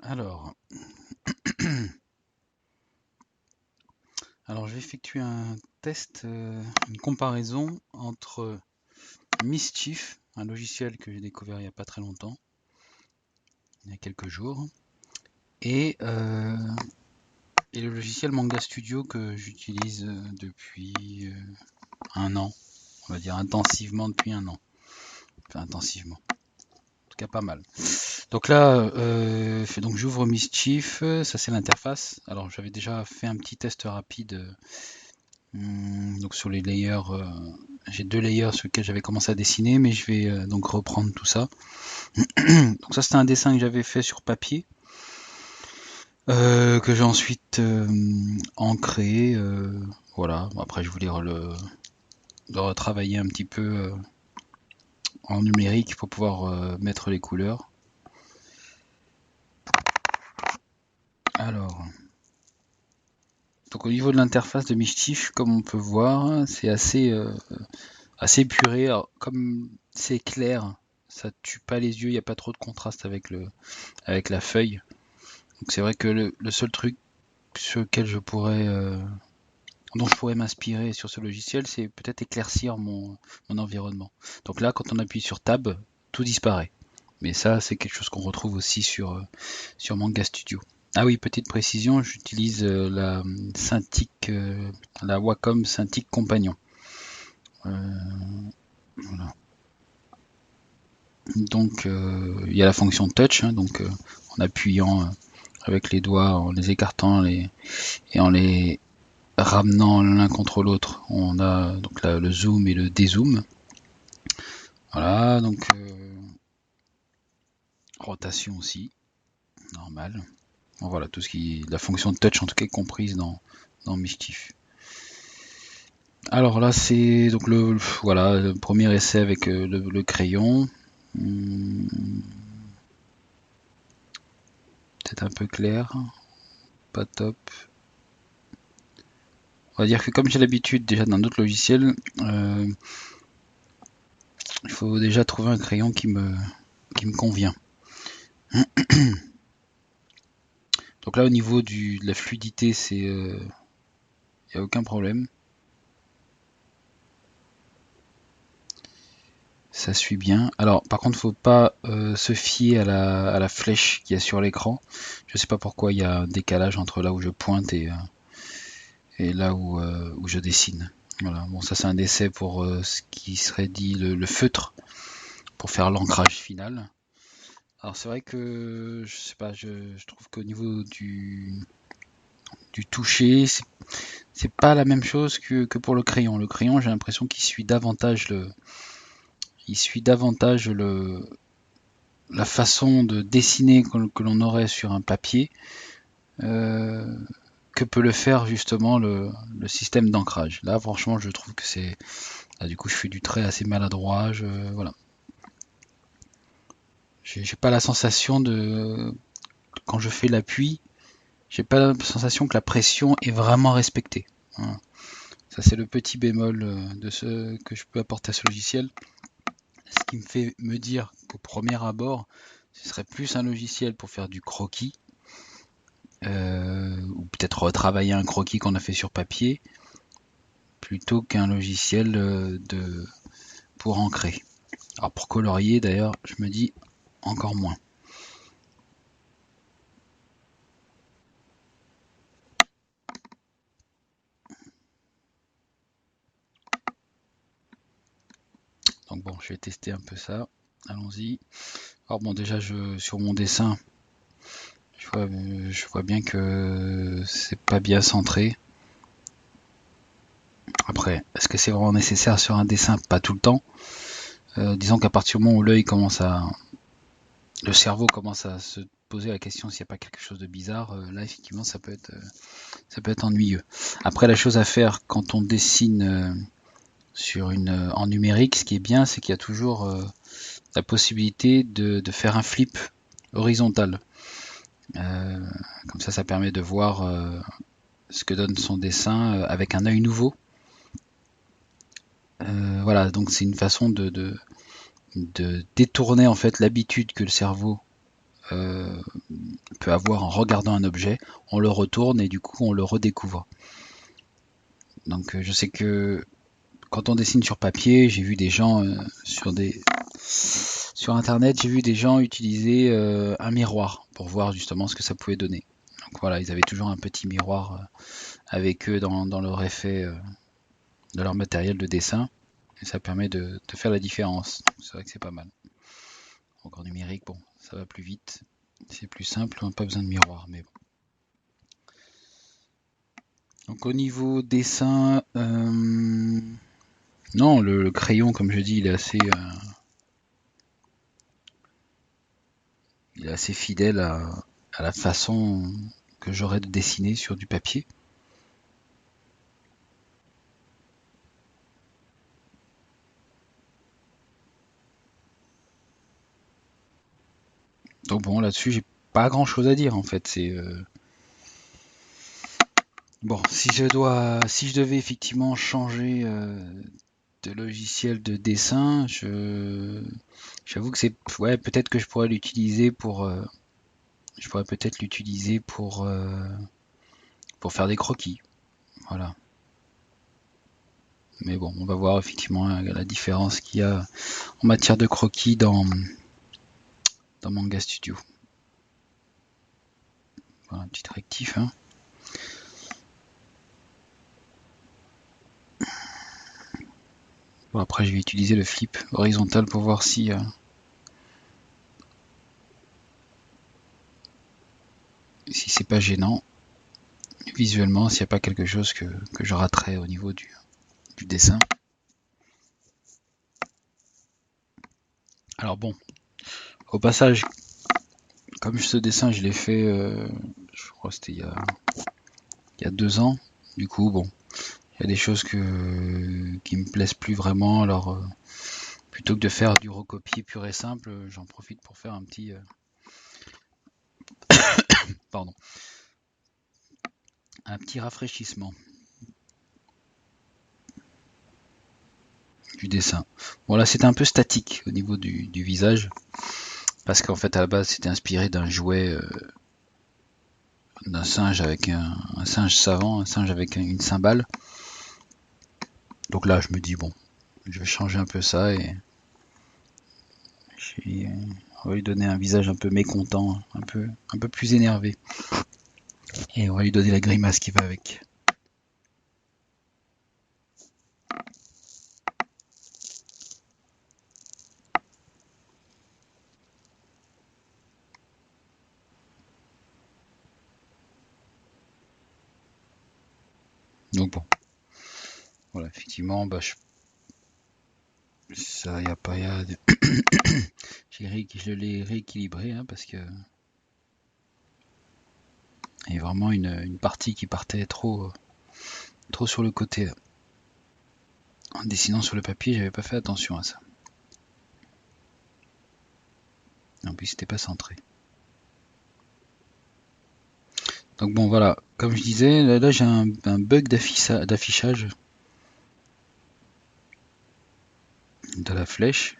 Alors, je vais effectuer un test, une comparaison entre Mischief, un logiciel que j'ai découvert il n'y a pas très longtemps, il y a quelques jours, et le logiciel Manga Studio que j'utilise depuis un an, on va dire intensivement depuis un an, enfin intensivement, en tout cas pas mal. Donc là, donc j'ouvre Mischief, ça c'est l'interface. Alors j'avais déjà fait un petit test rapide. Donc sur les layers, j'ai deux layers sur lesquels j'avais commencé à dessiner, mais je vais donc reprendre tout ça. Donc ça c'était un dessin que j'avais fait sur papier, que j'ai ensuite ancré. Voilà. Après je voulais le retravailler un petit peu en numérique pour pouvoir mettre les couleurs. Alors, donc au niveau de l'interface de Mischief, comme on peut voir, c'est assez épuré. Alors, comme c'est clair, ça tue pas les yeux, il n'y a pas trop de contraste avec la feuille. Donc c'est vrai que le seul truc sur lequel dont je pourrais m'inspirer sur ce logiciel, c'est peut-être éclaircir mon environnement. Donc là, quand on appuie sur Tab, tout disparaît. Mais ça, c'est quelque chose qu'on retrouve aussi sur Manga Studio. Ah oui, petite précision, j'utilise la Cintiq, la Wacom Cintiq Compagnon. Voilà. Donc il y a la fonction touch, hein, donc en appuyant avec les doigts, en les écartant et en les ramenant l'un contre l'autre, on a donc là, le zoom et le dézoom. Voilà, donc rotation aussi, normal. Bon, voilà, tout ce qui, la fonction touch en tout cas est comprise dans Mischief. Alors là, c'est donc voilà, le premier essai avec le crayon. Peut-être un peu clair, pas top. On va dire que comme j'ai l'habitude déjà dans d'autres logiciels, il faut déjà trouver un crayon qui me convient. Donc là au niveau de la fluidité, il n'y a aucun problème. Ça suit bien. Alors par contre, faut pas se fier à la flèche qu'il y a sur l'écran. Je sais pas pourquoi il y a un décalage entre là où je pointe et là où je dessine. Voilà. Bon, ça c'est un essai pour ce qui serait dit le feutre pour faire l'ancrage final. Alors c'est vrai que je sais pas, je trouve qu'au niveau du toucher, c'est pas la même chose que pour le crayon. Le crayon, j'ai l'impression qu'il suit davantage la façon de dessiner que l'on aurait sur un papier euh, que peut le faire justement le système d'ancrage. Là, franchement, je trouve que c'est. Là, du coup, je fais du trait assez maladroit. Voilà. J'ai pas la sensation de. Quand je fais l'appui, j'ai pas la sensation que la pression est vraiment respectée. Voilà. Ça, c'est le petit bémol de ce que je peux apporter à ce logiciel. Ce qui me fait me dire qu'au premier abord, ce serait plus un logiciel pour faire du croquis, ou peut-être retravailler un croquis qu'on a fait sur papier, plutôt qu'un logiciel pour ancrer. Alors pour colorier d'ailleurs, je me dis encore moins. Donc bon, je vais tester un peu ça. Allons-y. Alors bon, déjà sur mon dessin, je vois bien que c'est pas bien centré. Après, est-ce que c'est vraiment nécessaire sur un dessin? Pas tout le temps. Disons qu'à partir du moment où le cerveau commence à se poser la question s'il n'y a pas quelque chose de bizarre, là effectivement ça peut être ennuyeux. Après, la chose à faire quand on dessine en numérique, ce qui est bien, c'est qu'il y a toujours la possibilité de faire un flip horizontal. Comme ça permet de voir ce que donne son dessin avec un œil nouveau. Voilà, donc c'est une façon de détourner en fait l'habitude que le cerveau peut avoir en regardant un objet. On le retourne et du coup on le redécouvre. Donc je sais que quand on dessine sur papier, j'ai vu des gens sur internet, j'ai vu des gens utiliser un miroir pour voir justement ce que ça pouvait donner. Donc voilà, ils avaient toujours un petit miroir avec eux dans leur effet, de leur matériel de dessin. Et ça permet de faire la différence. C'est vrai que c'est pas mal. Donc en numérique, bon, ça va plus vite. C'est plus simple, on n'a pas besoin de miroir, mais bon. Donc au niveau dessin, non, le crayon, comme je dis, il est assez fidèle à la façon que j'aurais de dessiner sur du papier. Donc bon, là-dessus, j'ai pas grand-chose à dire en fait. C'est bon, si je devais effectivement changer de logiciel de dessin, j'avoue que c'est, ouais, peut-être que je pourrais l'utiliser je pourrais peut-être l'utiliser pour faire des croquis, voilà. Mais bon, on va voir effectivement la différence qu'il y a en matière de croquis dans Manga Studio. Voilà, un petit rectif, hein. Bon, après, je vais utiliser le flip horizontal pour voir si c'est pas gênant visuellement, s'il n'y a pas quelque chose que je raterais au niveau du dessin. Alors bon, au passage, comme ce dessin, je l'ai fait, je crois que c'était il y a 2 ans. Du coup, bon, il y a des choses qui me plaisent plus vraiment. Alors, plutôt que de faire du recopier pur et simple, j'en profite pour faire un petit, pardon, un petit rafraîchissement du dessin. Bon là, c'était un peu statique au niveau du visage, parce qu'en fait à la base, c'était inspiré d'un jouet, d'un singe avec un singe savant, un singe avec une cymbale. Donc là, je me dis bon, je vais changer un peu ça et on va lui donner un visage un peu mécontent, un peu plus énervé. Et on va lui donner la grimace qui va avec. Donc bon, voilà, effectivement, bah, ça, y a pas, je l'ai rééquilibré, hein, parce que il y a vraiment une partie qui partait trop sur le côté. En dessinant sur le papier, j'avais pas fait attention à ça. En plus, c'était pas centré. Donc bon, voilà, comme je disais, là j'ai un bug d'affichage de la flèche.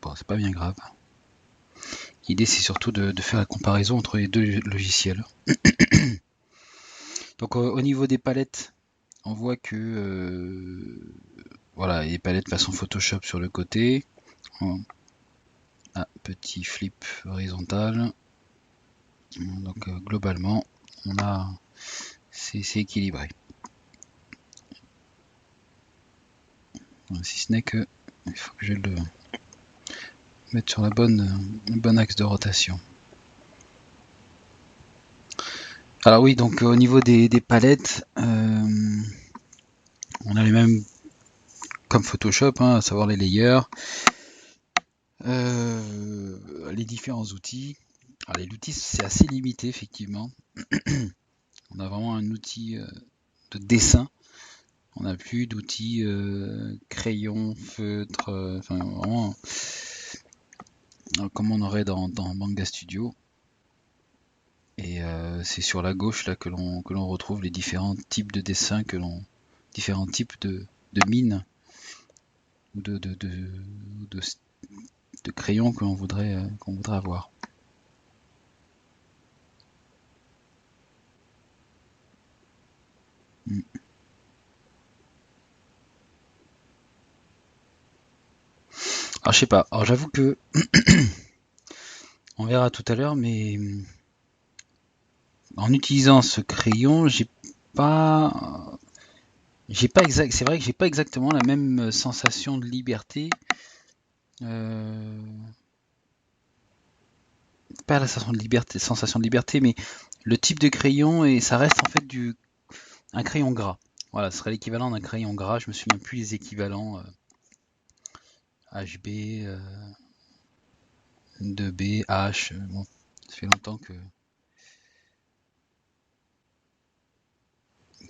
Bon, c'est pas bien grave. L'idée, c'est surtout de faire la comparaison entre les deux logiciels. Donc au niveau des palettes, on voit que voilà, il y a des palettes façon Photoshop sur le côté. Petit flip horizontal. Donc globalement, c'est équilibré. Si ce n'est que il faut que je le mette sur le bon axe de rotation. Alors oui, donc au niveau des palettes, on a les mêmes comme Photoshop, hein, à savoir les layers, les différents outils. Alors l'outil, c'est assez limité effectivement. On a vraiment un outil de dessin. On n'a plus d'outils crayon, feutre, enfin vraiment comme on aurait dans Manga Studio. Et c'est sur la gauche là que l'on retrouve les différents types de dessins différents types de mines ou de de crayon qu'on voudrait avoir. Alors je sais pas, alors j'avoue que on verra tout à l'heure, mais en utilisant ce crayon, pas c'est vrai que j'ai pas exactement la même sensation de liberté. Pas la sensation de liberté, mais le type de crayon, et ça reste en fait un crayon gras. Voilà, ce serait l'équivalent d'un crayon gras. Je me souviens plus les équivalents HB, 2B, H. Bon, ça fait longtemps que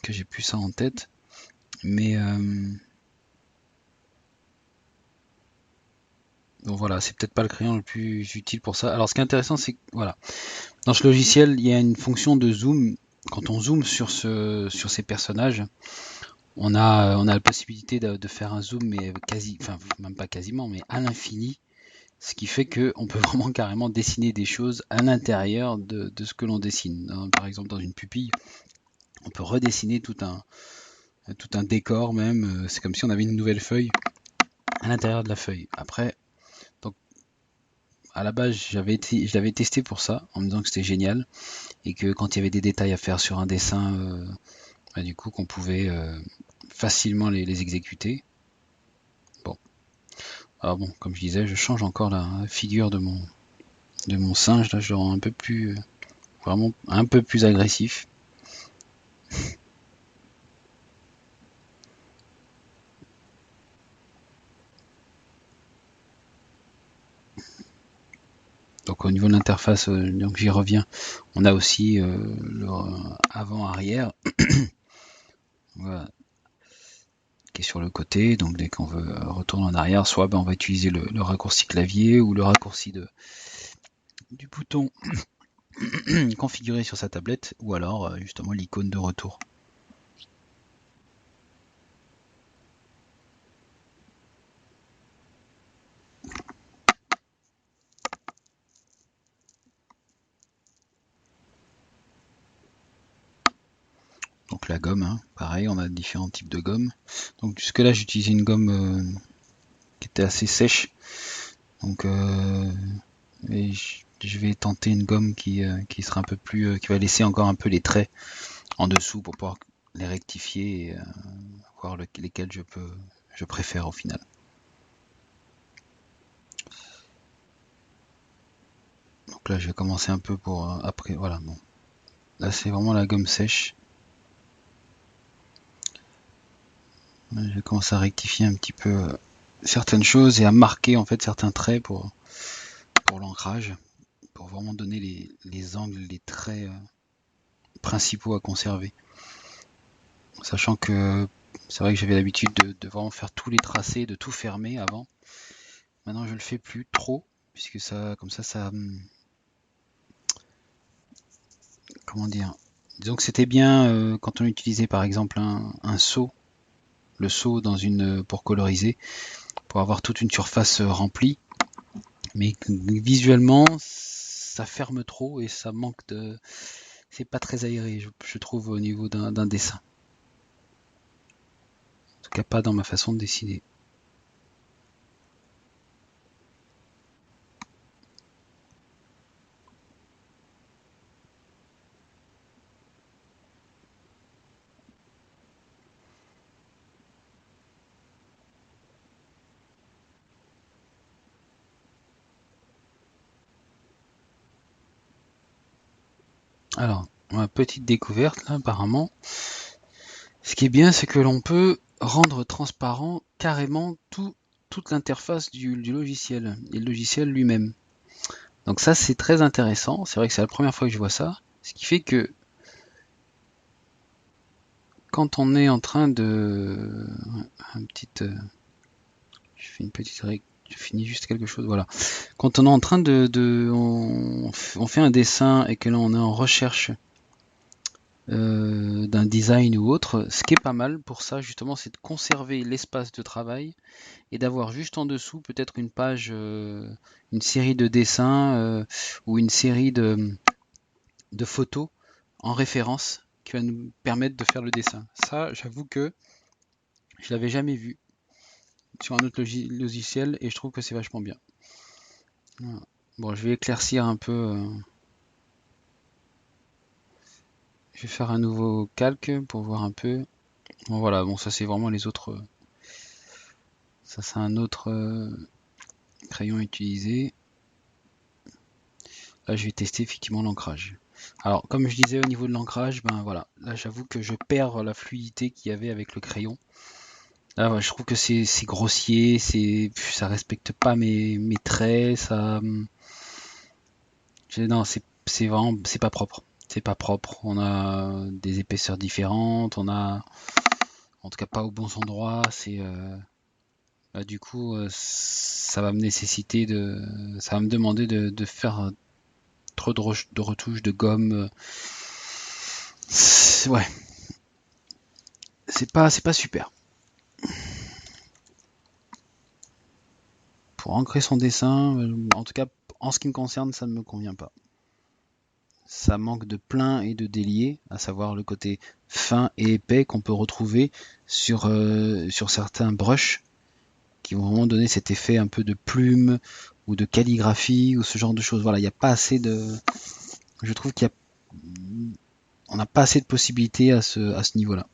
j'ai plus ça en tête. Mais donc voilà, c'est peut-être pas le crayon le plus utile pour ça. Alors ce qui est intéressant, c'est que voilà, dans ce logiciel, il y a une fonction de zoom. Quand on zoome sur ces personnages, on a la possibilité de faire un zoom, mais enfin même pas quasiment, mais à l'infini. Ce qui fait qu'on peut vraiment carrément dessiner des choses à l'intérieur de ce que l'on dessine. Par exemple, dans une pupille, on peut redessiner tout un décor même. C'est comme si on avait une nouvelle feuille à l'intérieur de la feuille. Après, donc, à la base, je l'avais testé pour ça, en me disant que c'était génial, et que quand il y avait des détails à faire sur un dessin, du coup, qu'on pouvait facilement les exécuter. Bon. Alors bon, comme je disais, je change encore la figure de mon singe. Là, je le rends un peu plus... vraiment un peu plus agressif. Donc au niveau de l'interface, donc j'y reviens, on a aussi le avant-arrière voilà, qui est sur le côté. Donc dès qu'on veut retourner en arrière, soit on va utiliser le raccourci clavier ou le raccourci du bouton configuré sur sa tablette, ou alors justement l'icône de retour. Donc la gomme, hein, pareil, on a différents types de gomme. Donc jusque là j'utilisais une gomme qui était assez sèche. Donc je vais tenter une gomme qui sera un peu plus, qui va laisser encore un peu les traits en dessous pour pouvoir les rectifier et voir lesquels je préfère au final. Donc là je vais commencer un peu pour après, voilà, bon. Là c'est vraiment la gomme sèche. Je vais commencer à rectifier un petit peu certaines choses et à marquer en fait certains traits pour l'ancrage, pour vraiment donner les angles, les traits principaux à conserver. Sachant que c'est vrai que j'avais l'habitude de vraiment faire tous les tracés, de tout fermer avant. Maintenant je le fais plus trop, puisque ça, comme ça, comment dire, disons que c'était bien quand on utilisait par exemple un seau, le seau pour coloriser, pour avoir toute une surface remplie, mais visuellement ça ferme trop et ça manque c'est pas très aéré, je trouve, au niveau d'un dessin. En tout cas pas dans ma façon de dessiner. Alors, petite découverte là apparemment. Ce qui est bien, c'est que l'on peut rendre transparent carrément toute l'interface du logiciel et le logiciel lui-même. Donc ça, c'est très intéressant. C'est vrai que c'est la première fois que je vois ça. Ce qui fait que quand on est en train de... je fais une petite règle. Je finis juste quelque chose, voilà. Quand on est en train on fait un dessin et que là on est en recherche d'un design ou autre. Ce qui est pas mal pour ça, justement, c'est de conserver l'espace de travail et d'avoir juste en dessous peut-être une page, une série de dessins ou une série de photos en référence qui va nous permettre de faire le dessin. Ça, j'avoue que je l'avais jamais vu sur un autre logiciel et je trouve que c'est vachement bien. Voilà. Bon, je vais éclaircir un peu. Je vais faire un nouveau calque pour voir un peu. Bon, voilà, bon, ça c'est vraiment les autres. Ça c'est un autre crayon utilisé. Là, je vais tester effectivement l'ancrage. Alors, comme je disais au niveau de l'ancrage, ben voilà, là j'avoue que je perds la fluidité qu'il y avait avec le crayon. Là, ouais, je trouve que c'est grossier, ça respecte pas mes traits, ça. Non, c'est vraiment, c'est pas propre. C'est pas propre. On a des épaisseurs différentes, on a, en tout cas pas aux bons endroits. Là, du coup, ça va me nécessiter ça va me demander de faire trop de retouches, de gomme. Ouais, c'est pas super. Pour ancrer son dessin, en tout cas, en ce qui me concerne, ça ne me convient pas. Ça manque de plein et de déliés, à savoir le côté fin et épais qu'on peut retrouver sur certains brushes qui vont vraiment donner cet effet un peu de plume ou de calligraphie ou ce genre de choses. Voilà, il n'y a pas assez de. Je trouve on n'a pas assez de possibilités à ce niveau-là.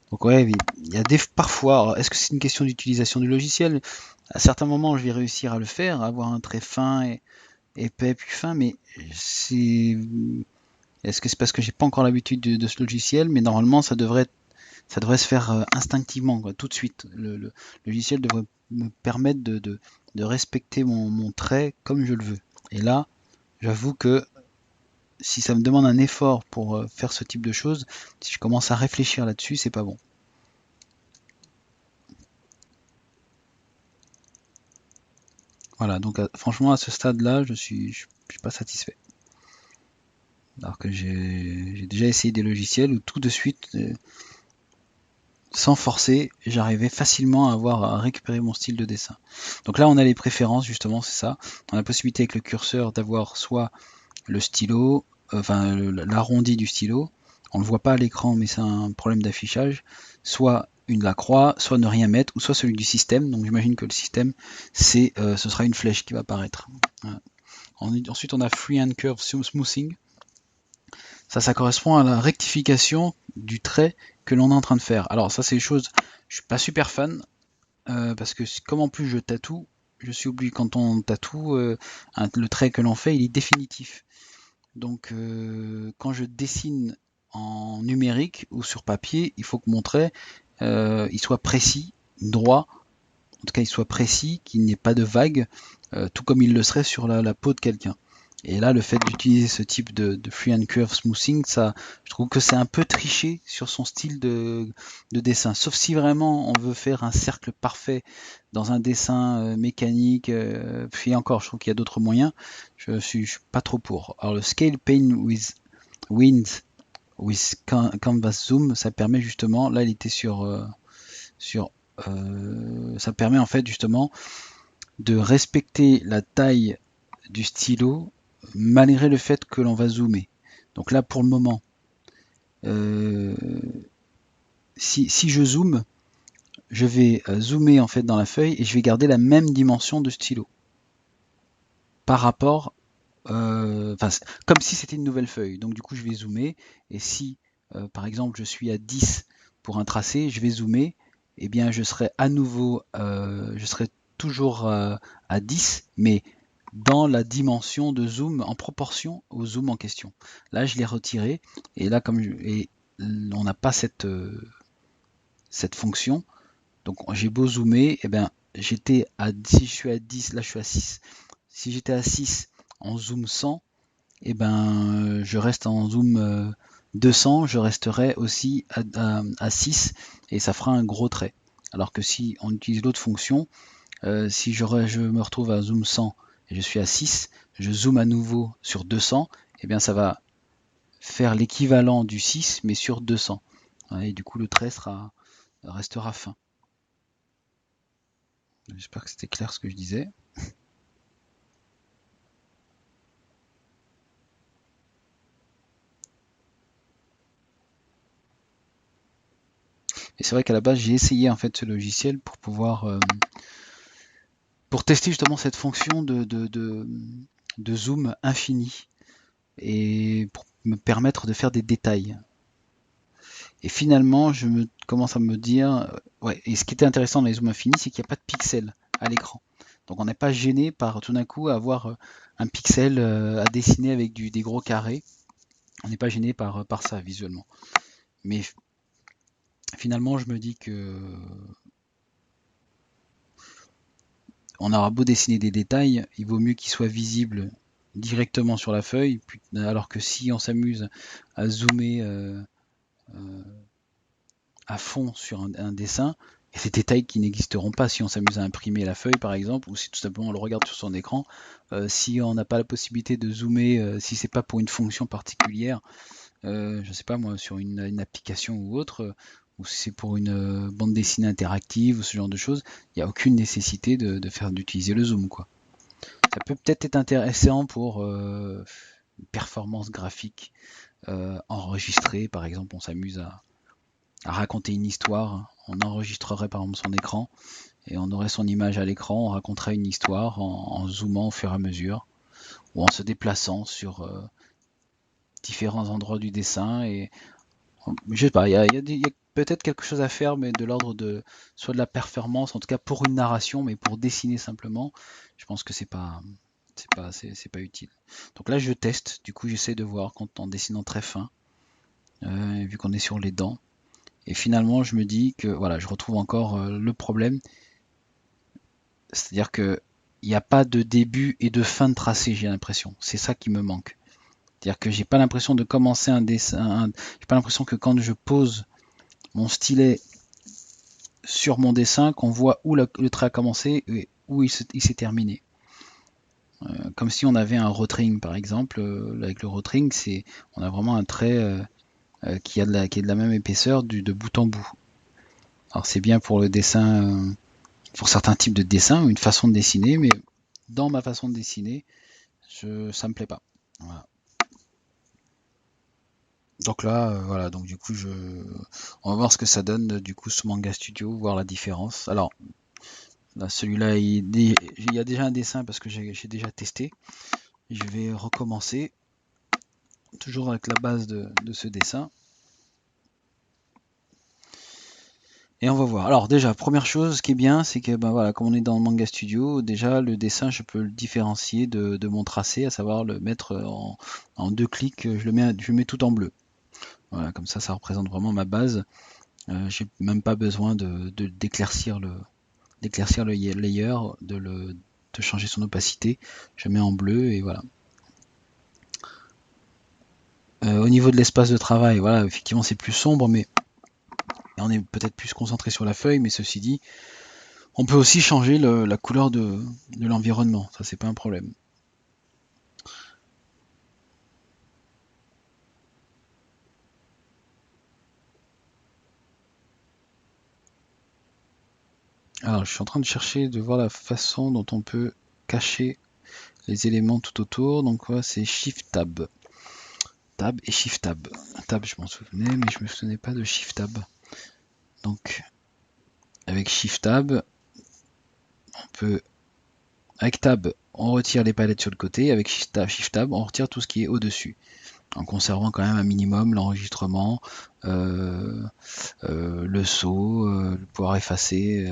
Donc ouais, il y a parfois, est-ce que c'est une question d'utilisation du logiciel? À certains moments, je vais réussir à le faire, à avoir un trait fin et épais puis fin, mais c'est est-ce que c'est parce que j'ai pas encore l'habitude de ce logiciel? Mais normalement, ça devrait se faire instinctivement, quoi, tout de suite. Le logiciel devrait me permettre de respecter mon trait comme je le veux. Et là, j'avoue que si ça me demande un effort pour faire ce type de choses, si je commence à réfléchir là-dessus, c'est pas bon. Voilà, donc franchement, à ce stade-là, je suis pas satisfait. Alors que j'ai déjà essayé des logiciels où tout de suite, sans forcer, j'arrivais facilement à récupérer mon style de dessin. Donc là, on a les préférences, justement, c'est ça. On a la possibilité avec le curseur d'avoir soit le stylo, enfin l'arrondi du stylo, on ne le voit pas à l'écran, mais c'est un problème d'affichage, soit la croix, soit ne rien mettre, ou soit celui du système. Donc j'imagine que le système, ce sera une flèche qui va apparaître. Voilà. Ensuite, on a Free and Curve Smoothing. Ça correspond à la rectification du trait que l'on est en train de faire. Alors ça, c'est des choses, je suis pas super fan, parce que comme en plus je tatoue, je suis obligé, quand on tatoue, le trait que l'on fait, il est définitif. Donc quand je dessine en numérique ou sur papier, il faut que mon trait, il soit précis, droit, en tout cas il soit précis, qu'il n'y ait pas de vagues, tout comme il le serait sur la peau de quelqu'un. Et là, le fait d'utiliser ce type de free and curve smoothing, ça, je trouve que c'est un peu triché sur son style de dessin. Sauf si vraiment on veut faire un cercle parfait dans un dessin mécanique, puis encore, je trouve qu'il y a d'autres moyens. Je suis pas trop pour. Alors le scale pane with wind with canvas zoom, ça permet justement, là il était sur ça permet en fait justement de respecter la taille du stylo malgré le fait que l'on va zoomer. Donc là pour le moment, euh, si je zoome, je vais zoomer en fait dans la feuille et je vais garder la même dimension de stylo par rapport, comme si c'était une nouvelle feuille. Donc du coup je vais zoomer et si par exemple je suis à 10 pour un tracé, je vais zoomer, et eh bien je serai à nouveau, je serai toujours à 10, mais dans la dimension de zoom en proportion au zoom en question. Là, je l'ai retiré et là, on n'a pas cette fonction. Donc, j'ai beau zoomer, eh ben, si je suis à 10, là je suis à 6. Si j'étais à 6 en zoom 100, eh ben, je reste en zoom 200, je resterai aussi à 6 et ça fera un gros trait. Alors que si on utilise l'autre fonction, si je me retrouve à zoom 100 et je suis à 6, je zoome à nouveau sur 200, et bien ça va faire l'équivalent du 6 mais sur 200. Et du coup le trait restera fin. J'espère que c'était clair ce que je disais. Et c'est vrai qu'à la base j'ai essayé en fait ce logiciel pour pouvoir pour tester justement cette fonction de zoom infini et pour me permettre de faire des détails. Et finalement, commence à me dire, ouais, et ce qui était intéressant dans les zooms infinis, c'est qu'il n'y a pas de pixels à l'écran. Donc on n'est pas gêné par tout d'un coup avoir un pixel à dessiner avec des gros carrés. On n'est pas gêné par ça visuellement. Mais finalement, je me dis que on aura beau dessiner des détails, il vaut mieux qu'ils soient visibles directement sur la feuille, alors que si on s'amuse à zoomer à fond sur un dessin, et des détails qui n'existeront pas si on s'amuse à imprimer la feuille par exemple, ou si tout simplement on le regarde sur son écran, si on n'a pas la possibilité de zoomer, si c'est pas pour une fonction particulière, je sais pas moi, sur une application ou autre, ou si c'est pour une bande dessinée interactive ou ce genre de choses, il n'y a aucune nécessité d'utiliser le zoom quoi. Ça peut peut-être être intéressant pour une performance graphique enregistrée, par exemple on s'amuse à raconter une histoire, on enregistrerait par exemple son écran et on aurait son image à l'écran, on raconterait une histoire en zoomant au fur et à mesure ou en se déplaçant sur différents endroits du dessin et je sais pas, il y a peut-être quelque chose à faire mais de l'ordre de soit de la performance, en tout cas pour une narration, mais pour dessiner simplement, je pense que c'est pas utile. Donc là je teste, du coup j'essaie de voir quand en dessinant très fin, vu qu'on est sur les dents. Et finalement, je me dis que voilà, je retrouve encore le problème, c'est-à-dire que il n'y a pas de début et de fin de tracé, j'ai l'impression. C'est ça qui me manque. C'est-à-dire que j'ai pas l'impression de commencer un dessin, j'ai pas l'impression que quand je pose mon stylet sur mon dessin, qu'on voit où le trait a commencé et où il s'est terminé. Comme si on avait un rotring par exemple. Avec le rotring, on a vraiment un trait qui est de la même épaisseur de bout en bout. Alors c'est bien pour le dessin, pour certains types de dessins, une façon de dessiner, mais dans ma façon de dessiner, ça me plaît pas. Voilà. Donc là, voilà, donc du coup, on va voir ce que ça donne du coup sous Manga Studio, voir la différence. Alors, là, celui-là, il y a déjà un dessin parce que j'ai déjà testé. Je vais recommencer, toujours avec la base de ce dessin. Et on va voir. Alors déjà, première chose, ce qui est bien, c'est que ben voilà, comme on est dans le Manga Studio, déjà le dessin, je peux le différencier de mon tracé, à savoir le mettre en 2 clics, je le mets tout en bleu. Voilà, comme ça représente vraiment ma base. J'ai même pas besoin d'éclaircir le layer, de changer son opacité. Je mets en bleu et voilà. Au niveau de l'espace de travail, voilà, effectivement c'est plus sombre, mais on est peut-être plus concentré sur la feuille, mais ceci dit, on peut aussi changer la couleur de l'environnement, ça c'est pas un problème. Alors je suis en train de chercher, de voir la façon dont on peut cacher les éléments tout autour, donc voilà, c'est Shift Tab. Tab et Shift Tab. Tab je m'en souvenais, mais je me souvenais pas de Shift Tab. Donc avec Shift Tab, on peut... Avec Tab, on retire les palettes sur le côté, avec Shift Tab, on retire tout ce qui est au-dessus, en conservant quand même un minimum l'enregistrement, le saut, le pouvoir effacer,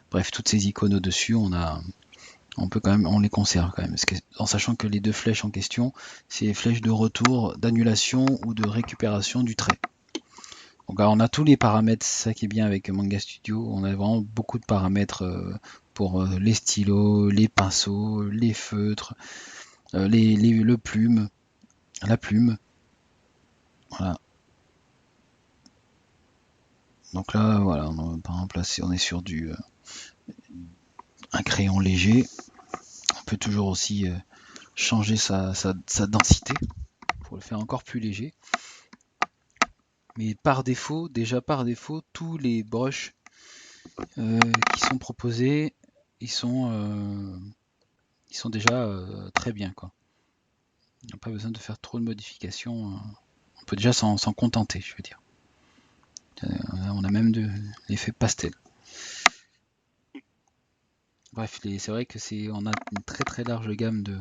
bref, toutes ces icônes au-dessus, on les conserve quand même, en sachant que les deux flèches en question, c'est les flèches de retour, d'annulation ou de récupération du trait. Donc alors, on a tous les paramètres, c'est ça qui est bien avec Manga Studio, on a vraiment beaucoup de paramètres pour les stylos, les pinceaux, les feutres, la plume, Voilà. Donc là, voilà, par exemple, là, on est sur un crayon léger. On peut toujours aussi changer sa densité pour le faire encore plus léger. Mais par défaut, tous les brushes qui sont proposés, ils sont déjà très bien, quoi. On n'a pas besoin de faire trop de modifications. On peut déjà s'en contenter, je veux dire. On a même de l'effet pastel. Bref, c'est vrai que on a une très très large gamme de.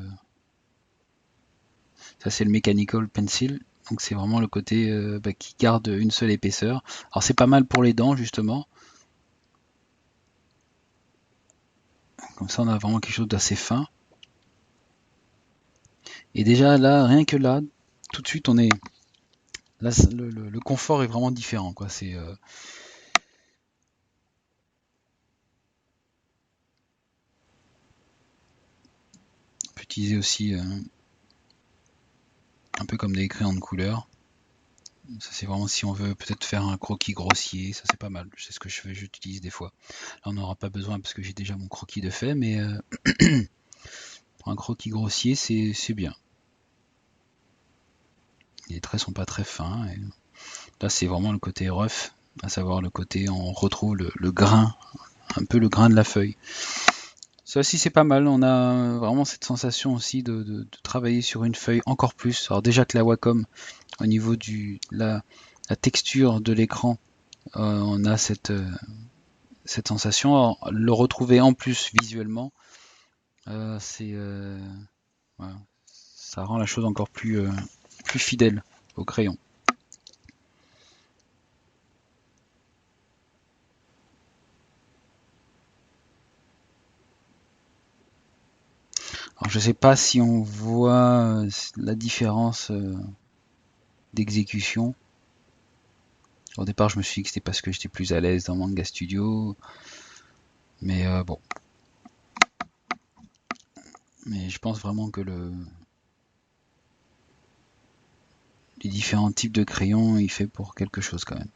Ça, c'est le Mechanical Pencil. Donc c'est vraiment le côté qui garde une seule épaisseur. Alors c'est pas mal pour les dents, justement. Comme ça, on a vraiment quelque chose d'assez fin. Et déjà là, rien que là, tout de suite, on est là, le confort est vraiment différent, quoi. C'est on peut utiliser aussi un peu comme des crayons de couleur. Ça, c'est vraiment si on veut peut-être faire un croquis grossier, ça c'est pas mal. C'est ce que j'utilise des fois. Là, on n'aura pas besoin parce que j'ai déjà mon croquis de fait, mais pour un croquis grossier, c'est bien. Les traits sont pas très fins. Et là, c'est vraiment le côté rough, à savoir le côté, on retrouve le grain, un peu le grain de la feuille. Ça aussi, c'est pas mal. On a vraiment cette sensation aussi de travailler sur une feuille encore plus. Alors déjà que la Wacom, au niveau la texture de l'écran, on a cette sensation. Alors, le retrouver en plus visuellement, voilà, ça rend la chose encore plus fidèle au crayon. Alors je sais pas si on voit la différence d'exécution. Au départ, je me suis dit que c'était parce que j'étais plus à l'aise dans Manga Studio, mais bon. Mais je pense vraiment que les différents types de crayons, il fait pour quelque chose quand même.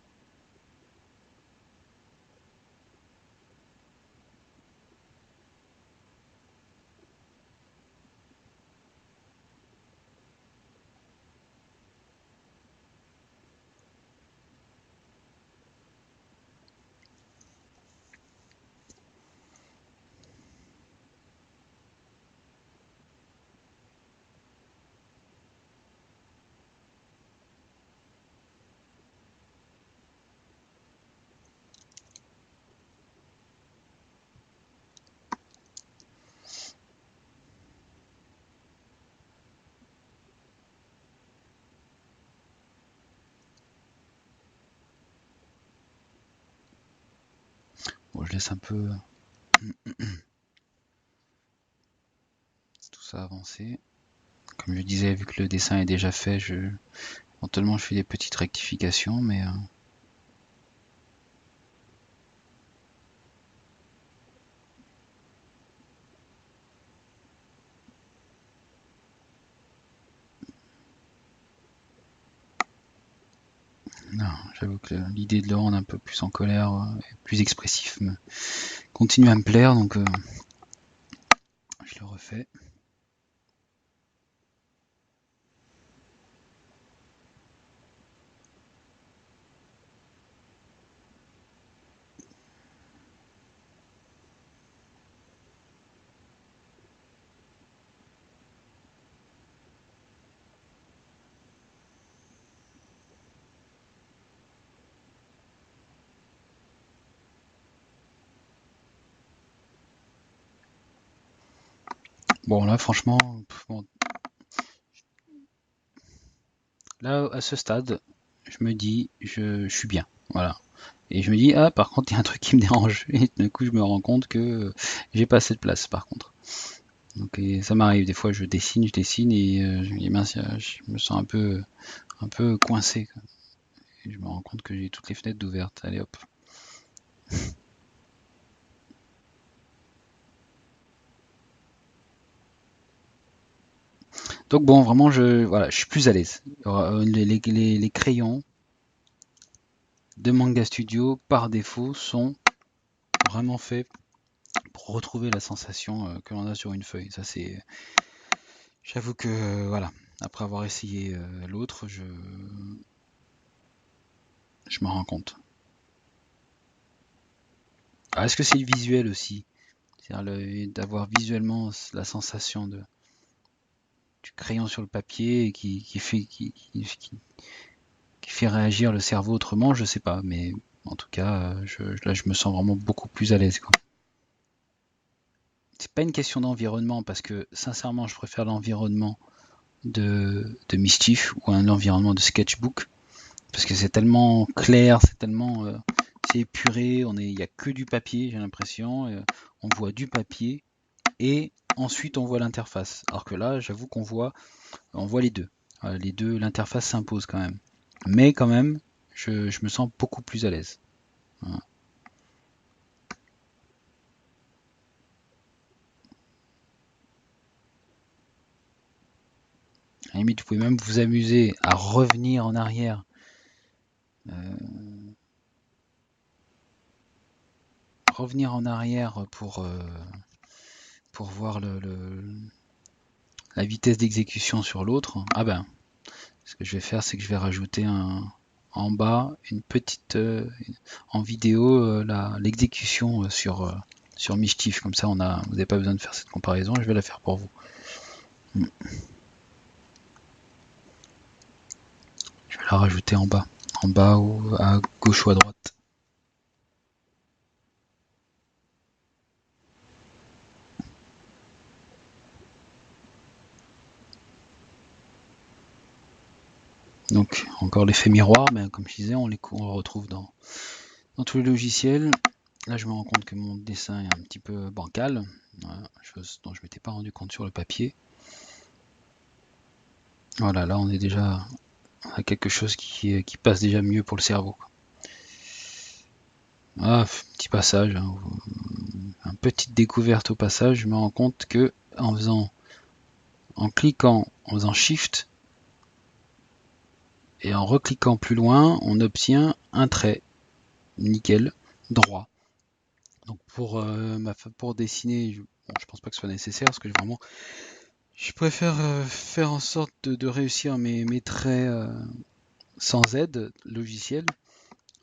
Bon, je laisse un peu tout ça avancer. Comme je disais, vu que le dessin est déjà fait, éventuellement je fais des petites rectifications, mais non, j'avoue que l'idée de le rendre un peu plus en colère, et plus expressif, continue à me plaire, donc je le refais. Bon là franchement, bon, là à ce stade, je me dis je suis bien, voilà. Et je me dis ah par contre il y a un truc qui me dérange et d'un coup je me rends compte que j'ai pas assez de place par contre. Donc ça m'arrive des fois je dessine et je me dis mince je me sens un peu coincé, quoi. Et je me rends compte que j'ai toutes les fenêtres ouvertes. Allez hop. Donc bon, vraiment, voilà, je suis plus à l'aise. Les crayons de Manga Studio, par défaut, sont vraiment faits pour retrouver la sensation que l'on a sur une feuille. Ça, c'est, j'avoue que voilà, après avoir essayé l'autre, je m'en rends compte. Ah, est-ce que c'est le visuel aussi? C'est-à-dire d'avoir visuellement la sensation du crayon sur le papier et qui fait réagir le cerveau autrement, je sais pas, mais en tout cas, là, je me sens vraiment beaucoup plus à l'aise, quoi. C'est pas une question d'environnement, parce que sincèrement, je préfère l'environnement de Mischief ou un environnement de Sketchbook, parce que c'est tellement clair, c'est tellement c'est épuré, il y a que du papier, j'ai l'impression, on voit du papier et ensuite on voit l'interface. Alors que là, j'avoue on voit les deux. Les deux, l'interface s'impose quand même. Mais quand même, je me sens beaucoup plus à l'aise. Voilà. À la limite, vous pouvez même vous amuser à revenir en arrière. Revenir en arrière pour voir la vitesse d'exécution sur l'autre. Ah ben, ce que je vais faire, c'est que je vais rajouter en bas une petite en vidéo l'exécution sur Mischief. Comme ça, vous n'avez pas besoin de faire cette comparaison. Je vais la faire pour vous. Je vais la rajouter en bas ou à gauche ou à droite. Donc encore l'effet miroir, mais comme je disais, on le retrouve dans tous les logiciels. Là, je me rends compte que mon dessin est un petit peu bancal, voilà, chose dont je m'étais pas rendu compte sur le papier. Voilà, là, on est déjà à quelque chose qui passe déjà mieux pour le cerveau. Ah, petit passage, hein, une petite découverte au passage. Je me rends compte que en cliquant, en faisant Shift et en recliquant plus loin, on obtient un trait nickel, droit. Donc pour dessiner, je pense pas que ce soit nécessaire parce que je préfère faire en sorte de réussir mes traits sans aide logicielle.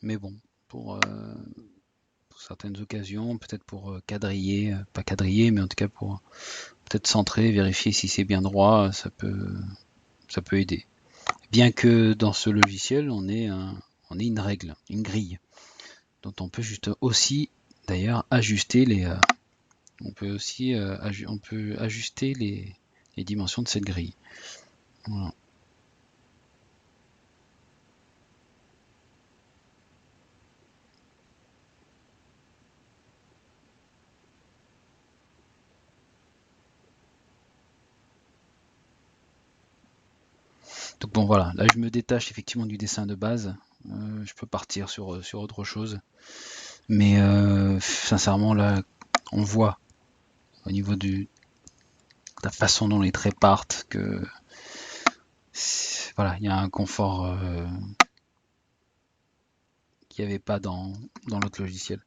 Mais bon, pour, euh, pour certaines occasions, peut-être pour quadriller, pas quadriller, mais en tout cas pour peut-être centrer, vérifier si c'est bien droit, ça peut aider. Bien que dans ce logiciel, on ait une règle, une grille, dont on peut juste aussi d'ailleurs ajuster on peut aussi on peut ajuster les dimensions de cette grille. Voilà. Donc bon voilà, là je me détache effectivement du dessin de base. Je peux partir sur autre chose. Mais sincèrement là, on voit au niveau de la façon dont les traits partent que voilà, il y a un confort qu'il n'y avait pas dans l'autre logiciel.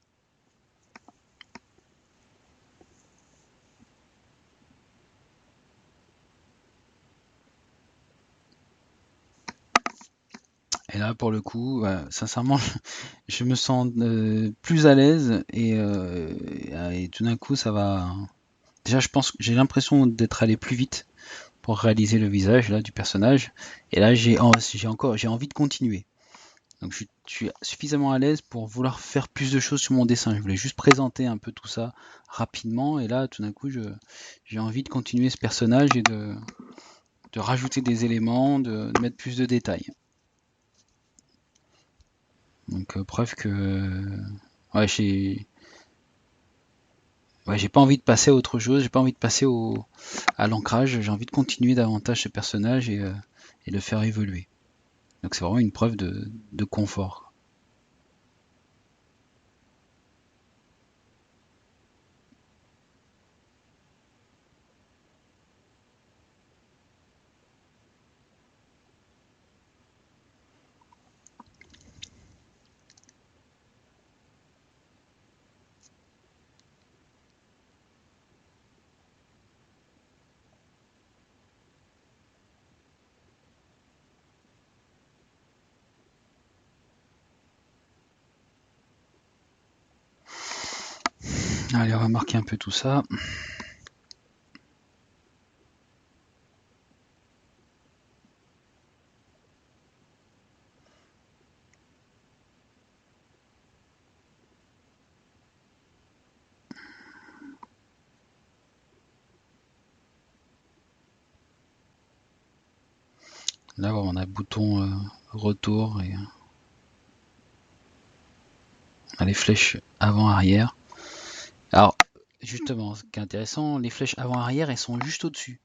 Et là, pour le coup, sincèrement, je me sens plus à l'aise et tout d'un coup, ça va. Déjà, je pense que j'ai l'impression d'être allé plus vite pour réaliser le visage là du personnage. Et là, j'ai envie de continuer. Donc, je suis suffisamment à l'aise pour vouloir faire plus de choses sur mon dessin. Je voulais juste présenter un peu tout ça rapidement. Et là, tout d'un coup, j'ai envie de continuer ce personnage et de rajouter des éléments, de mettre plus de détails. Donc, preuve que ouais, j'ai pas envie de passer à autre chose, j'ai pas envie de passer à l'ancrage, j'ai envie de continuer davantage ce personnage et le faire évoluer. Donc c'est vraiment une preuve de confort. Allez, on va marquer un peu tout ça. Là, on a bouton retour et on a les flèches avant-arrière. Alors, justement, ce qui est intéressant, les flèches avant-arrière, elles sont juste au-dessus.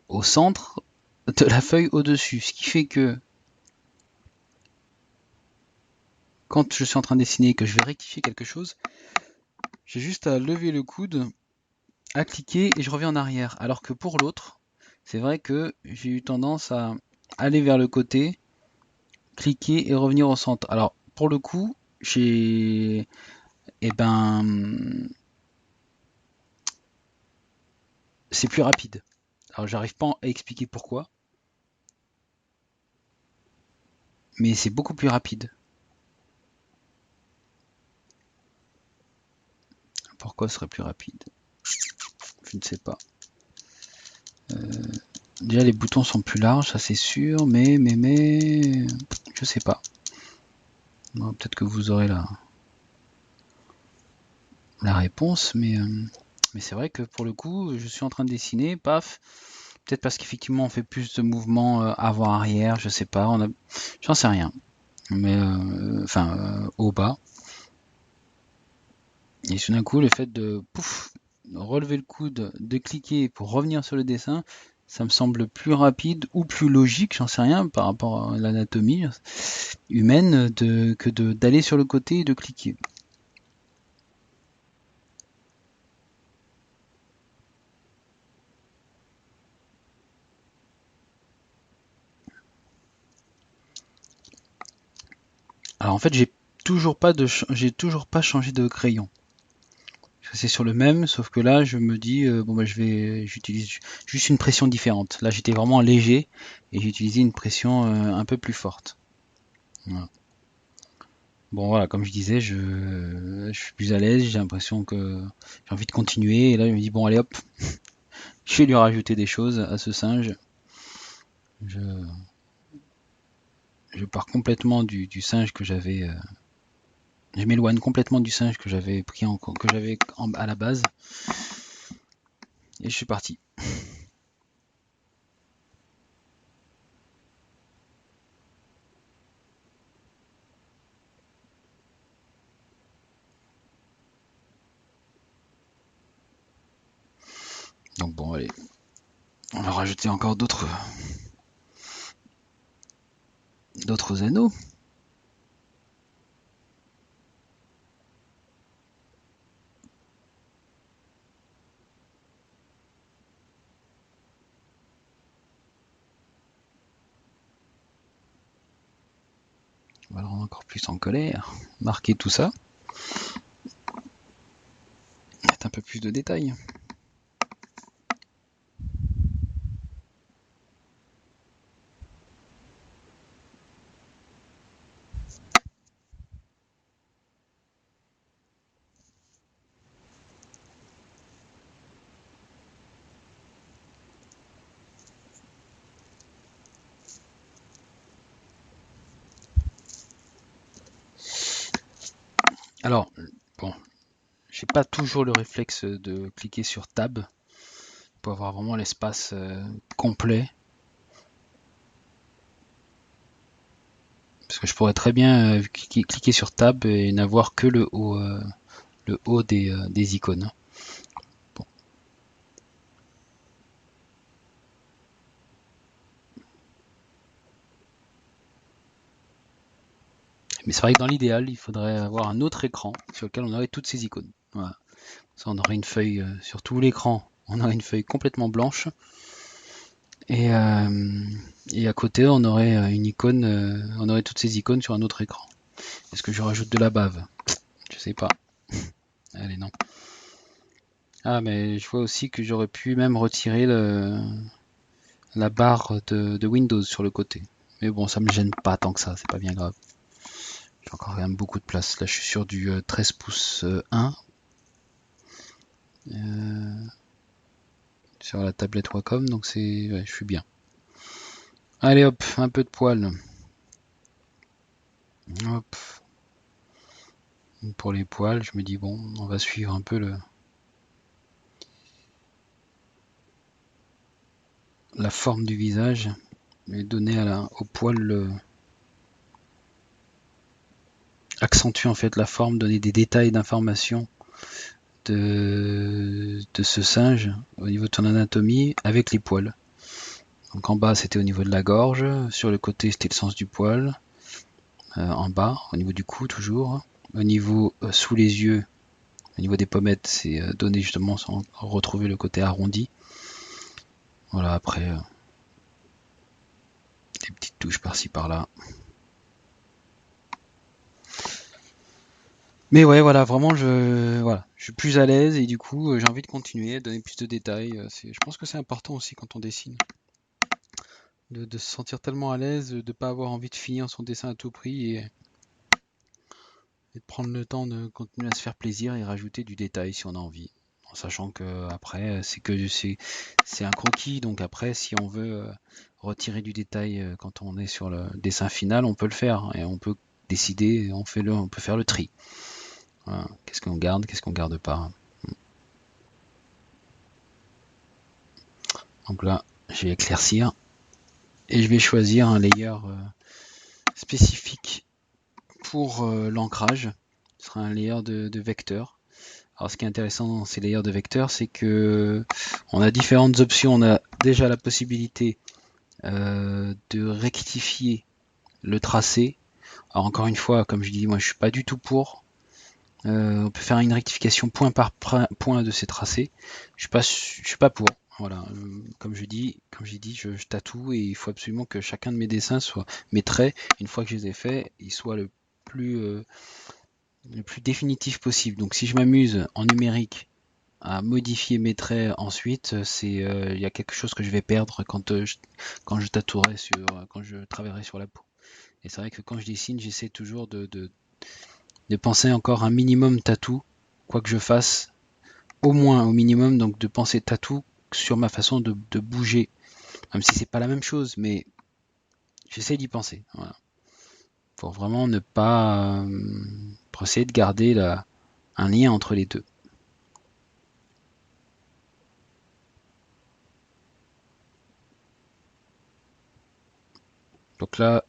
Au centre de la feuille au-dessus. Ce qui fait que quand je suis en train de dessiner et que je vais rectifier quelque chose, j'ai juste à lever le coude, à cliquer et je reviens en arrière. Alors que pour l'autre, c'est vrai que j'ai eu tendance à aller vers le côté, cliquer et revenir au centre. Alors pour le coup, j'ai c'est plus rapide. Alors j'arrive pas à expliquer pourquoi, mais c'est beaucoup plus rapide. Pourquoi ce serait plus rapide? Je ne sais pas. Déjà les boutons sont plus larges, ça c'est sûr, mais je sais pas. Bon, peut-être que vous aurez la réponse, mais c'est vrai que pour le coup, je suis en train de dessiner, paf, peut-être parce qu'effectivement on fait plus de mouvements avant-arrière, je sais pas, j'en sais rien, mais au bas. Et tout d'un coup, le fait de relever le coude, de cliquer pour revenir sur le dessin, ça me semble plus rapide ou plus logique, j'en sais rien, par rapport à l'anatomie humaine, que d'aller sur le côté et de cliquer. Alors en fait, j'ai toujours pas changé de crayon. C'est sur le même, sauf que là, je me dis, j'utilise juste une pression différente. Là, j'étais vraiment léger et j'ai utilisé une pression un peu plus forte. Voilà. Bon, voilà, comme je disais, je suis plus à l'aise, j'ai l'impression que j'ai envie de continuer. Et là, je me dis, bon, allez hop, je vais lui rajouter des choses à ce singe. Je, je pars complètement du singe que j'avais. Je m'éloigne complètement du singe que j'avais pris à la base. Et je suis parti. Donc bon, allez, on va rajouter encore d'autres anneaux. On va le rendre encore plus en colère. Marquer tout ça. Mettre un peu plus de détails. Alors, bon, j'ai pas toujours le réflexe de cliquer sur Tab pour avoir vraiment l'espace complet. Parce que je pourrais très bien cliquer sur Tab et n'avoir que le haut des icônes. Bon. Mais c'est vrai que dans l'idéal, il faudrait avoir un autre écran sur lequel on aurait toutes ces icônes. Voilà. Ça, on aurait une feuille sur tout l'écran, on aurait une feuille complètement blanche. Et à côté, on aurait une icône, on aurait toutes ces icônes sur un autre écran. Est-ce que je rajoute de la bave? Je sais pas. Allez, non. Ah, mais je vois aussi que j'aurais pu même retirer la barre de Windows sur le côté. Mais bon, ça me gêne pas tant que ça, c'est pas bien grave. J'ai encore quand même beaucoup de place. Là, je suis sur du 13 pouces 1. Sur la tablette Wacom, donc je suis bien. Allez hop, un peu de poil. Hop. Pour les poils, je me dis bon, on va suivre un peu la forme du visage et donner au poil accentuer en fait la forme, donner des détails d'information de ce singe au niveau de son anatomie avec les poils. Donc en bas c'était au niveau de la gorge, sur le côté c'était le sens du poil, en bas au niveau du cou toujours, au niveau sous les yeux, au niveau des pommettes c'est donner justement retrouver le côté arrondi. Voilà, après des petites touches par-ci par-là. Mais ouais, voilà, vraiment, je suis plus à l'aise et du coup, j'ai envie de continuer, de donner plus de détails. Je pense que c'est important aussi quand on dessine, de se sentir tellement à l'aise, de ne pas avoir envie de finir son dessin à tout prix et de prendre le temps de continuer à se faire plaisir et rajouter du détail si on a envie. En sachant que après, c'est un croquis, donc après, si on veut retirer du détail quand on est sur le dessin final, on peut le faire et on peut décider, on peut faire le tri. Voilà. Qu'est-ce qu'on garde, qu'est-ce qu'on garde pas. Donc là, je vais éclaircir et je vais choisir un layer spécifique pour l'ancrage. Ce sera un layer de vecteurs. Alors ce qui est intéressant dans ces layers de vecteurs, c'est que on a différentes options. On a déjà la possibilité de rectifier le tracé. Alors encore une fois, comme je dis, moi je suis pas du tout pour. On peut faire une rectification point par point de ces tracés. Je suis pas pour. Voilà, comme j'ai dit, je tatoue et il faut absolument que chacun de mes dessins soit, mes traits, une fois que je les ai faits, ils soient le plus définitif possible. Donc si je m'amuse en numérique à modifier mes traits ensuite, il y a quelque chose que je vais perdre quand je tatouerai quand je travaillerai sur la peau. Et c'est vrai que quand je dessine, j'essaie toujours de penser encore un minimum tatou, quoi que je fasse, au moins au minimum, donc de penser tatou sur ma façon de bouger. Même si c'est pas la même chose, mais j'essaie d'y penser. Voilà. Pour vraiment ne pas pour essayer de garder un lien entre les deux. Donc là,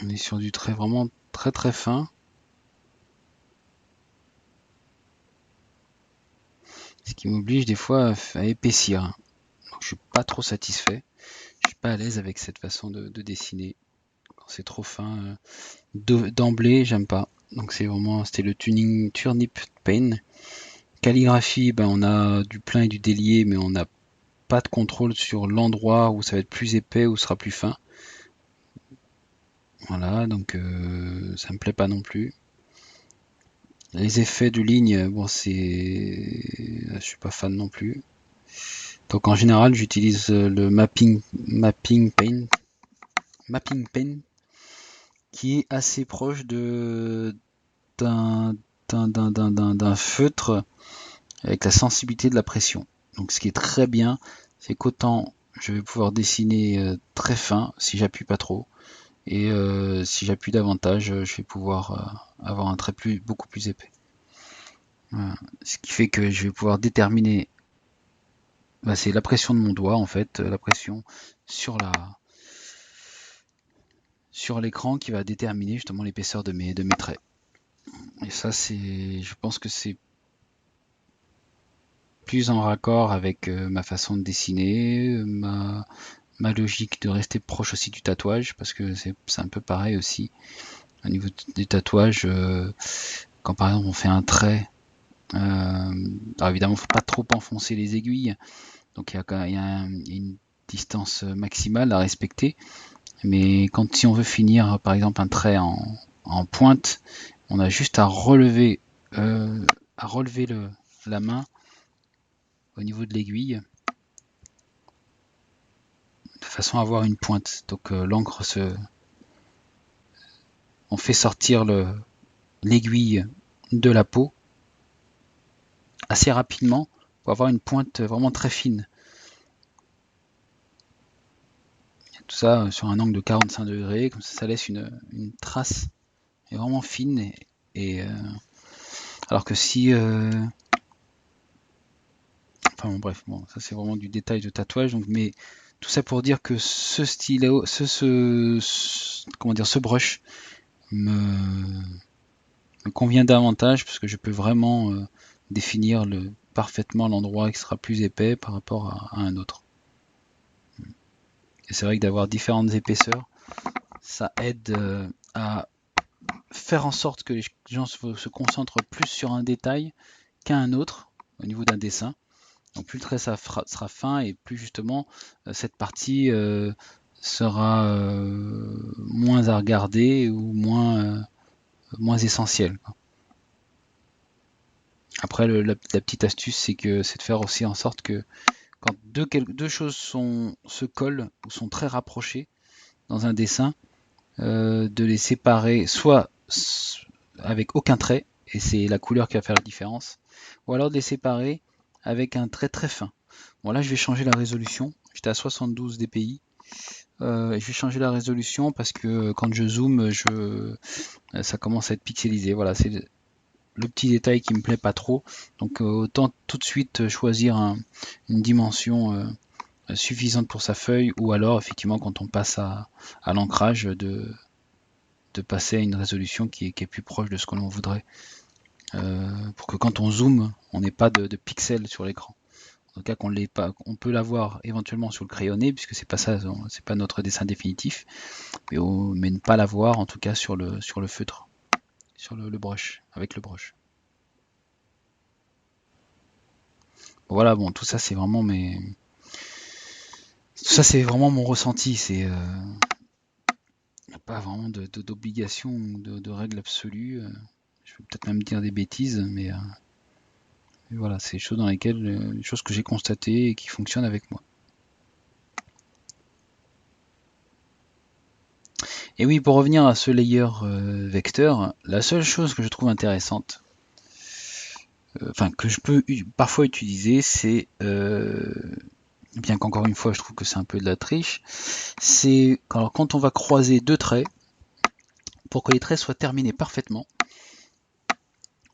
on est sur du trait vraiment très très fin. Ce qui m'oblige des fois à épaissir. Donc je suis pas trop satisfait. Je suis pas à l'aise avec cette façon de dessiner. Quand c'est trop fin, d'emblée, j'aime pas. Donc c'était le tuning Turnip Pen. Calligraphie, ben on a du plein et du délié, mais on n'a pas de contrôle sur l'endroit où ça va être plus épais ou sera plus fin. Voilà, donc ça me plaît pas non plus. Les effets de ligne, bon je suis pas fan non plus. Donc en général, j'utilise le mapping pen, qui est assez proche d'un d'un feutre avec la sensibilité de la pression. Donc ce qui est très bien, c'est qu'autant je vais pouvoir dessiner très fin si j'appuie pas trop, et si j'appuie davantage, je vais pouvoir avoir un trait beaucoup plus épais. Voilà. Ce qui fait que je vais pouvoir déterminer, bah, c'est la pression de mon doigt en fait, la pression sur sur l'écran qui va déterminer justement l'épaisseur de mes traits. Et ça, je pense que c'est plus en raccord avec ma façon de dessiner, ma logique de rester proche aussi du tatouage, parce que c'est un peu pareil aussi au niveau des tatouages. Quand par exemple on fait un trait, alors évidemment il ne faut pas trop enfoncer les aiguilles, donc il y a une distance maximale à respecter, mais si on veut finir par exemple un trait en pointe, on a juste à relever la main au niveau de l'aiguille de façon à avoir une pointe. Donc l'encre on fait sortir l'aiguille de la peau assez rapidement pour avoir une pointe vraiment très fine. Tout ça sur un angle de 45 degrés, comme ça laisse une trace vraiment fine. Alors que si... enfin bon, bref, bon, ça c'est vraiment du détail de tatouage. Donc, mais tout ça pour dire que ce stylo, comment dire, ce brush me convient davantage parce que je peux vraiment définir parfaitement l'endroit qui sera plus épais par rapport à un autre. Et c'est vrai que d'avoir différentes épaisseurs, ça aide à faire en sorte que les gens se concentrent plus sur un détail qu'à un autre au niveau d'un dessin. Donc plus le trait sera fin et plus justement cette partie sera moins à regarder ou moins essentielle. Après la petite astuce c'est de faire aussi en sorte que quand deux choses se collent ou sont très rapprochées dans un dessin, de les séparer soit avec aucun trait, et c'est la couleur qui va faire la différence, ou alors de les séparer avec un trait très fin. Bon là je vais changer la résolution, j'étais à 72 dpi, je vais changer la résolution parce que quand je zoome, ça commence à être pixelisé. Voilà, c'est le petit détail qui me plaît pas trop, donc autant tout de suite choisir une dimension suffisante pour sa feuille, ou alors effectivement quand on passe à l'ancrage de passer à une résolution qui est plus proche de ce que l'on voudrait, pour que quand on zoome, on n'ait pas de pixels sur l'écran. En tout cas, qu'on l'ait pas, on peut l'avoir éventuellement sur le crayonné, puisque c'est pas ça, c'est pas notre dessin définitif, mais ne pas l'avoir en tout cas sur le feutre, sur le brush, avec le brush. Voilà, bon, tout ça c'est vraiment mon ressenti. C'est pas vraiment d'obligation ou de règle absolue. Je vais peut-être même dire des bêtises, mais voilà, c'est des choses dans lesquelles, des choses que j'ai constatées et qui fonctionnent avec moi. Et oui, pour revenir à ce layer vecteur, la seule chose que je trouve intéressante, enfin que je peux parfois utiliser, c'est, bien qu'encore une fois je trouve que c'est un peu de la triche, c'est quand on va croiser deux traits, pour que les traits soient terminés parfaitement,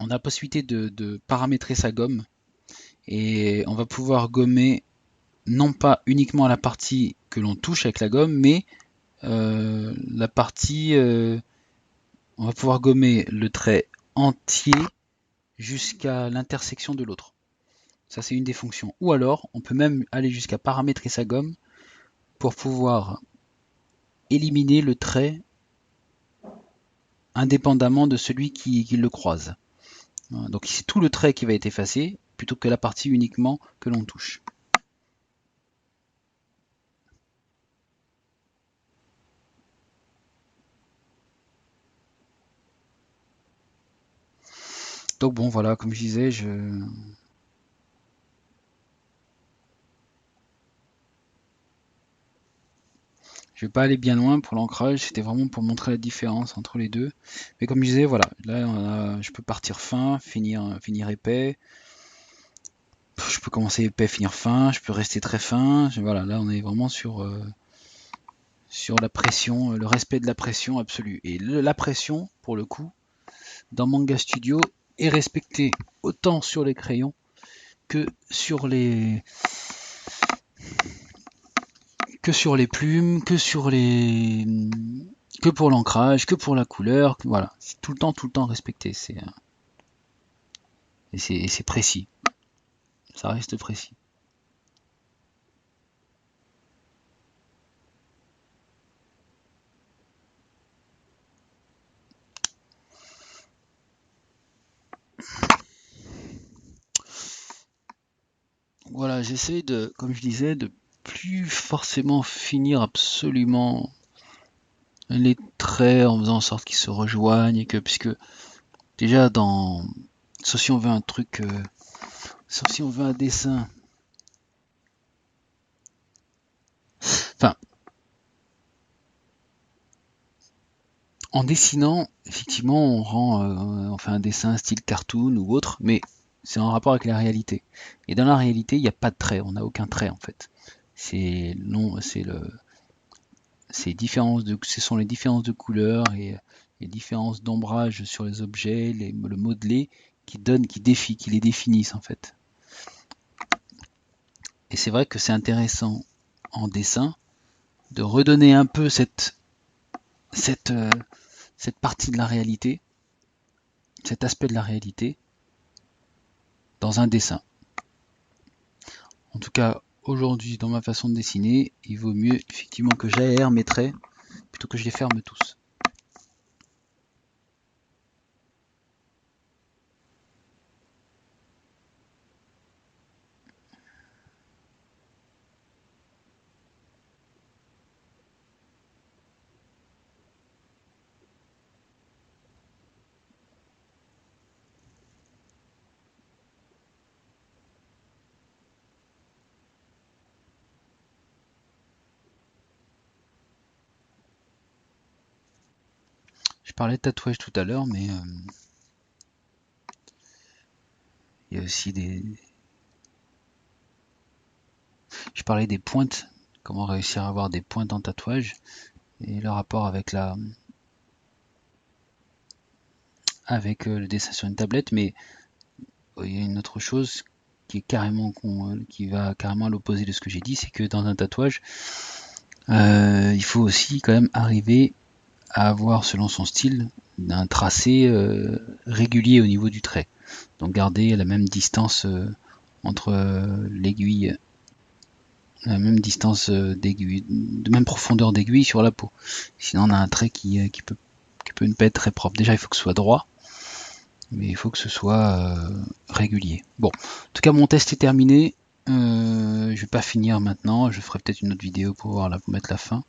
on a la possibilité de paramétrer sa gomme, et on va pouvoir gommer non pas uniquement la partie que l'on touche avec la gomme, mais la partie, on va pouvoir gommer le trait entier jusqu'à l'intersection de l'autre. Ça c'est une des fonctions. Ou alors on peut même aller jusqu'à paramétrer sa gomme pour pouvoir éliminer le trait indépendamment de celui qui le croise. Donc c'est tout le trait qui va être effacé plutôt que la partie uniquement que l'on touche. Donc bon voilà, comme je disais, je vais pas aller bien loin pour l'ancrage, c'était vraiment pour montrer la différence entre les deux. Mais comme je disais, voilà, là je peux partir fin, finir épais. Je peux commencer épais, finir fin, je peux rester très fin. Voilà, là on est vraiment sur la pression, le respect de la pression absolue. Et la pression, pour le coup, dans Manga Studio, est respectée autant sur les crayons que sur les plumes, que pour l'ancrage, que pour la couleur. Voilà, c'est tout le temps respecté. Et c'est précis. Ça reste précis. Voilà, j'essaie de, comme je disais, de plus forcément finir absolument les traits en faisant en sorte qu'ils se rejoignent, et que, puisque déjà sauf si on veut un truc, sauf si on veut un dessin, enfin En dessinant, effectivement, on fait un dessin style cartoon ou autre, mais c'est en rapport avec la réalité. Et dans la réalité, il n'y a pas de trait, on n'a aucun trait en fait. C'est non, c'est le, ce sont les différences de couleurs et les différences d'ombrage sur les objets, le modelé qui les définissent en fait. Et c'est vrai que c'est intéressant en dessin de redonner un peu cette partie de la réalité, cet aspect de la réalité dans un dessin. En tout cas, aujourd'hui, dans ma façon de dessiner, il vaut mieux effectivement que j'aère mes traits plutôt que je les ferme tous. Je parlais de tatouage tout à l'heure, mais il y a aussi je parlais des pointes, comment réussir à avoir des pointes en tatouage, et le rapport avec le dessin sur une tablette, mais il y a une autre chose qui va carrément à l'opposé de ce que j'ai dit, c'est que dans un tatouage, il faut aussi quand même arriver à avoir, selon son style, un tracé régulier au niveau du trait. Donc garder la même distance entre l'aiguille, la même distance d'aiguille, de même profondeur d'aiguille sur la peau. Sinon on a un trait qui peut ne pas être très propre. Déjà il faut que ce soit droit, mais il faut que ce soit régulier. Bon, en tout cas mon test est terminé. Je vais pas finir maintenant, je ferai peut-être une autre vidéo pour mettre la fin.